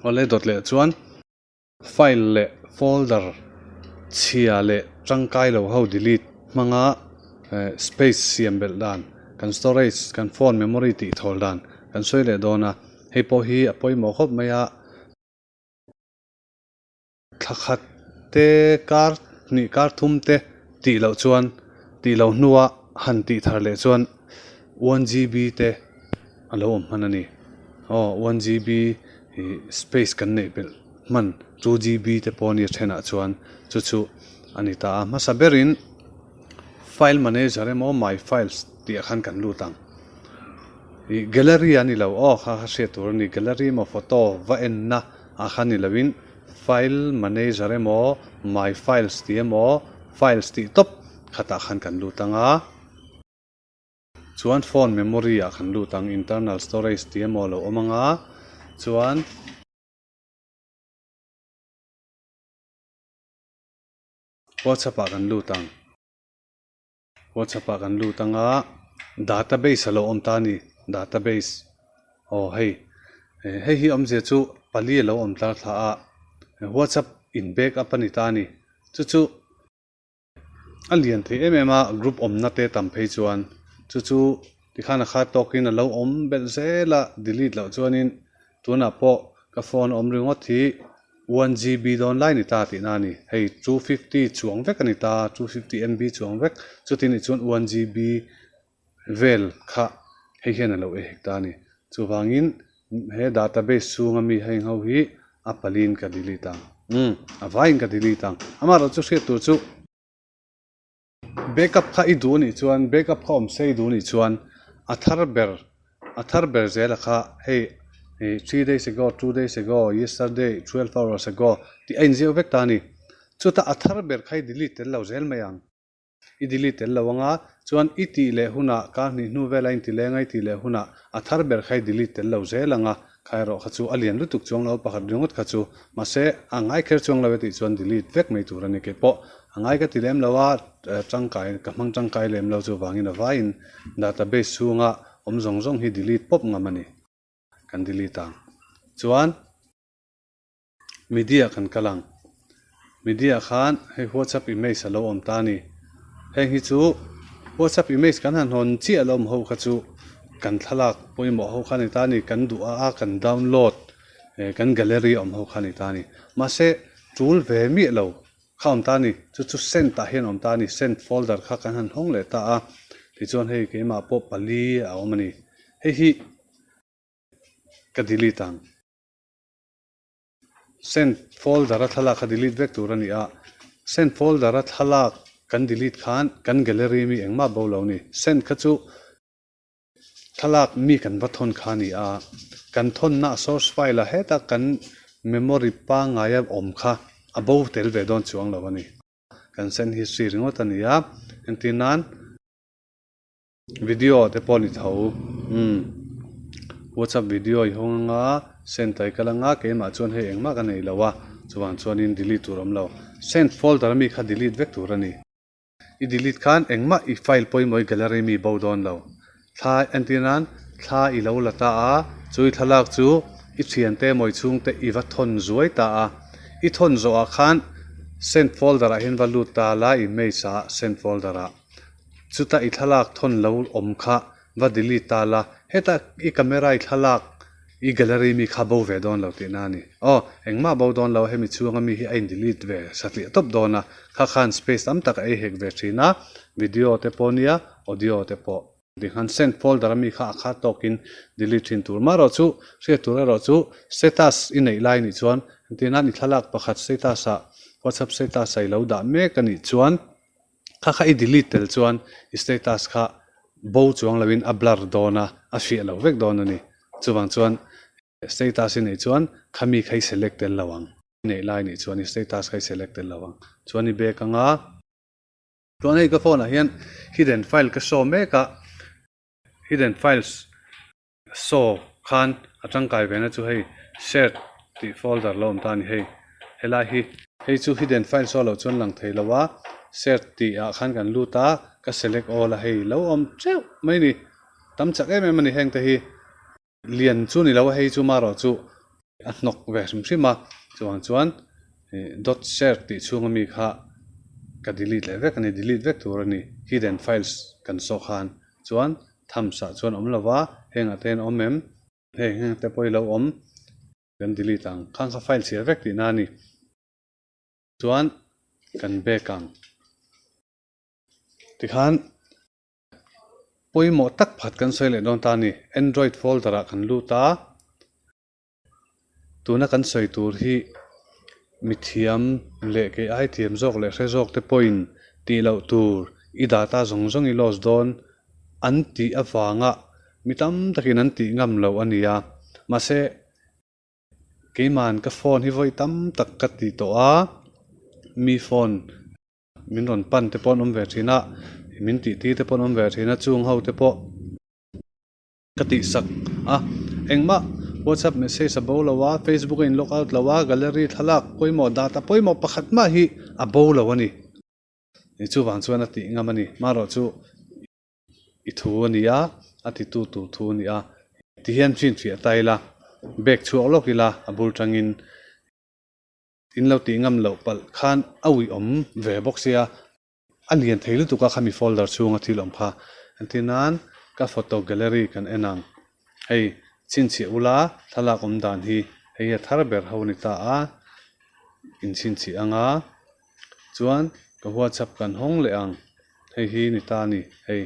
ole dot le chuan file le folder chia le tangkai lo ho delete manga space siam bel dan kan storage kan phone memory ti thol dan kan soi le dona hei po hi apoi mo khop maya thakhat te kar thum te ti lo chuan ti lo nuwa han ti thar le chuan 1GB te alo manani 1GB space kan nei bel man 2GB te poni thena chuan chu anita ma saberin file manager emo my files ti khan kan lutang i gallery ani lo kha she tur ni gallery mo photo va enna a khani lawin file manager emo my files ti emo files ti top khata khan kan lutanga chuan phone memory a khan lutang internal storage ti emo lo omanga chuan WhatsApp kan lutanga database alo omtani database hei hi omje chu pali lo omtlar tha a WhatsApp in backup ani tani chu alian the emma group omna te tam phei chuan chu tikhana kha tokin alo om bel zela delete lo chuanin tuna po ka phone om ringot thi 1GB online ni ta ti nani hei 250 chuang vek ani ta 250 MB chuang vek chutin chun 1GB vel kha hei hian alo hekta ni chuwangin he database sunga mi hei ho hi apalin ka delete avain ka delete amaro chu se tu chu backup kha I du ni chuan backup kha om sei du ni chuan athar ber zela kha hei 3 days ago 2 days ago yesterday 12 hours ago ti ain zeu vek tani chuta athar ber khai delete tel lo zel mayang I delete tel lawanga chuan iti le huna ka ni nu velain ti le ngai ti le huna athar ber khai delete tel lo zelanga khairo khachu alian lutuk chong lo pakhat ringot khachu mase angai kher chong lo ti chuan delete vek mai turani ke po angai ka tilem lawa changkai ka mang changkai lem lo chu wangin avain database sunga om zong hi delete pop ngamani kan delete chuan media kan kalang media khan hei WhatsApp image alo om tani heng hi chu WhatsApp image kan han hon chi alom ho kha chu kan thalak poimo ho khani tani kan du a kan download kan gallery om ho khani tani mase tool ve mi lo kham tani chu send ta hen om tani send folder kha kan han hong le ta a ti chuan hei ke ma pop pali a omani hei hi ka delete send folder a thalak ka delete vek turani a send folder a thalak kan delete khan kan gallery mi engma bo lo ni send kha chu thalak mi kan bathon khani a kan thon na source file a heta kan memory pa ngaya om kha abo tel ve don chuang lo ani kan send history ringot ani a entinan video te poni thau WhatsApp video I honga send tai kalanga ke ma chuan he engma ka nei lawa chuan in delete turam lo send folder mi kha delete vek turani I delete khan engma I file poi moi gallery mi bo don lo tha entinan tha I lo lata a chui thalak chu I thian te moi chung te I va thon zuai ta a I thon zo a khan send folder a hin valu ta la image a send folder a chuta I thalak thon lo om kha va delete ta la heta I camera I thalak I gallery mi kha bo ve don lo ti nani engma bo don lo hemi chuanga mi hi ain delete ve satli top dona kha khan space am tak ai hek ve thina video te ponia audio te po di han send folder mi kha tokin delete thin tur ma ro chu se tur ro chu status in ei line ni chuan tina ni thalak pakhat status a WhatsApp status ai lo da me kani chuan kha I delete tel chuan status kha bo chuang lawin a blur dona a fi lo vek dona ni chuan status in ei chuan khami khai select tel lawang nei line ni chuan status khai select tel lawang chuan I back anga chuan ei ka phone a hian hidden file ka show me ka hidden files show khan atang kai vena chu hei share ti folder lom tani hei chu hidden file so lo chuan lang thei lawa share ti a khan kan luta ka select all a hei lo om cheu mai ni tam chak em ni heng te hi lian chu ni lo hei chu ma ro chu nok ve sim ma chuan dot share ti chunga mi kha ka delete le vek ani delete vek tur ani hidden files kan so khan chuan thamsa chuan om lova henga ten omem heng te poi lo om kan delete ang khang kha file share vek ti na ni chuan kan backang ti khan poimo tak phat kan soi le don ta ni android folder a kan lu ta tuna kan soi tur hi mithiam le ke ai thiam jok le hre jok te point ti lo tur I data zong zong I los don an ti awanga mitam takin an ti ngam lo ania mase keiman ka phone hi voi tam tak ka ti to a mi phone min ron pan te pon ve thina min ti te pon ve thina chung ho te po ka ti sak a engma WhatsApp message abo lawa Facebook in lookout lawa gallery thalak poimo data poimo pakhat ma hi abo lawani ni chu wang chuan ati ngamani maro chu I thu ania ati tu thu nia ti hian chin fi taila back chu olokila abul tangin in lo ti ngam lo pal khan awi om ve boxia alian theilu tu ka khami folder chunga thilom pha antinan ka photo gallery kan enang hei chin chi ula thalak om dan hi hei thar ber honi ta a in chin chi anga chuan ka WhatsApp kan hong le ang hei hi ni ta ni hei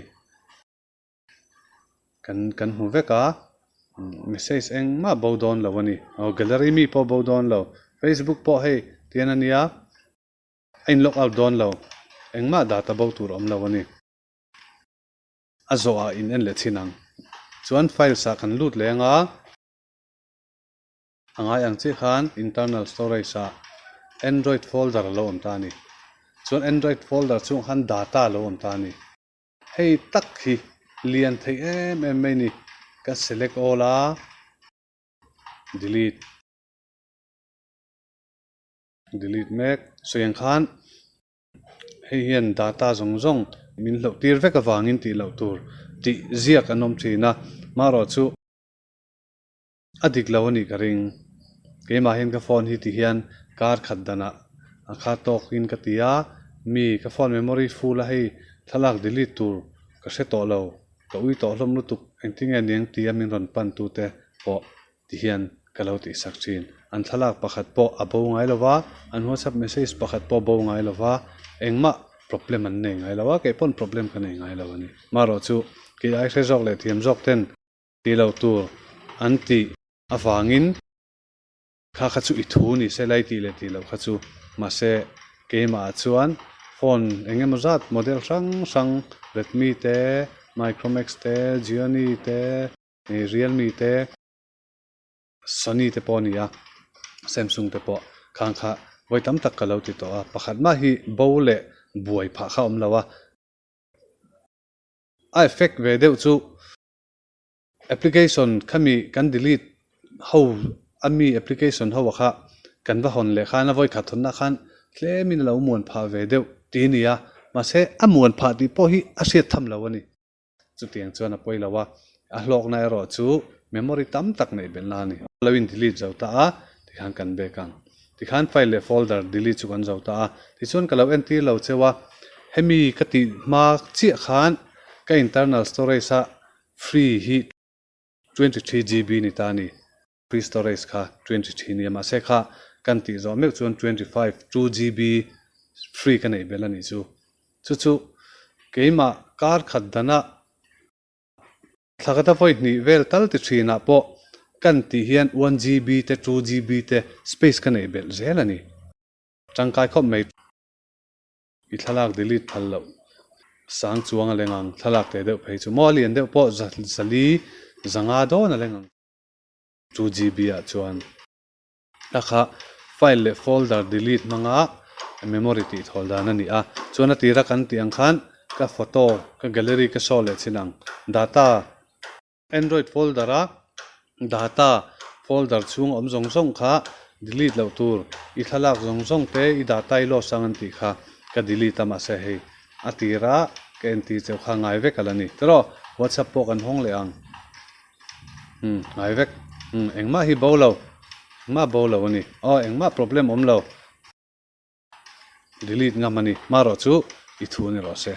kan hu veka message eng ma bodon lawani gallery mi po bodon lo Facebook po hei tianania ein lookout don lo eng ma data bo tur om lawani azo a in en le chinang chuan file sa kan lut lenga angai ang chi khan internal storage sa android folder lo om ta ni chuan android folder chung khan data lo om ta ni hei tak hi lian thei em mai ni ka select all a delete mek so yang khan hei hian data zong zong min lo tir vek awangin ti lo tur ti ziak anom thina maro chu adik lawani ka ring keima hen ka phone hi ti hian kar khat dana akha tok in ka tia mi ka phone memory full a hei thalak delete tur ka se to lo ka ui to hlom lu tuk engting en yang tia min ron pan tu te po ti hian ka lo ti sak chin an thalak pakhat po abo ngai lova an WhatsApp message pakhat po bo ngai lova engma problem an nei ngai lawa ke pon problem ka nei ngai lawani maro chu ki ai se jok le thiam jok ten ti lo tur anti awangin kha kha chu I thu ni se lai ti le ti lo kha chu ma se ke ma chuan phone engem zat model sang Redmi te Micromax te Xiaomi te Realme te Sony te ponia Samsung te po khang kha voi tam tak ka lo ti to a pakhat ma hi bo le buai pha kha om lawa a effect ve deu chu application khami kan delete ho ami application ho kha kan va hon le khana voi kha thon na khan tle min lo mon pha ve deu ti nia ma se amon pha ti po hi a se tham lawani chu tiang chuan a poi lawa a hlok na ro chu memory tam tak nei bel na ni lawin delete zau ta a ti khan kan be kang ti khan file le folder delete chu kan zau ta a ti chuan ka lo en ti lo chewa hemi ka ti ma chi khan ka internal storage sa free hi 23GB ni ta ni free storage kha 23 ni ma se kha kan ti zo me chuan 25 2GB free ka nei bel ani chu keima kar khat dana thakata voi ni vel tal ti thina po kan ti hian 1GB te 2GB te space ka nei bel zel ani tangkai khop mai I thalak delete phal lo sang chuang a lengang thalak te deuh phei chu mo lian deuh po zali zanga do na lengang 2GB a chuan akha file le folder delete manga memory ti thol dan ani a chuan atira kan ti ang khan ka photo ka gallery ka so le chinang data android folder a data folder chung om zong zong kha delete lo tur I thalak zong zong te I data I lo sang an ti kha ka delete ma se hei atira ke enti cheu kha ngai ve kalani tro WhatsApp po kan hong le ang ngai vek engma hi bolo ma bo lo ni engma problem om lo delete nga mani maro chu I thu ni ro se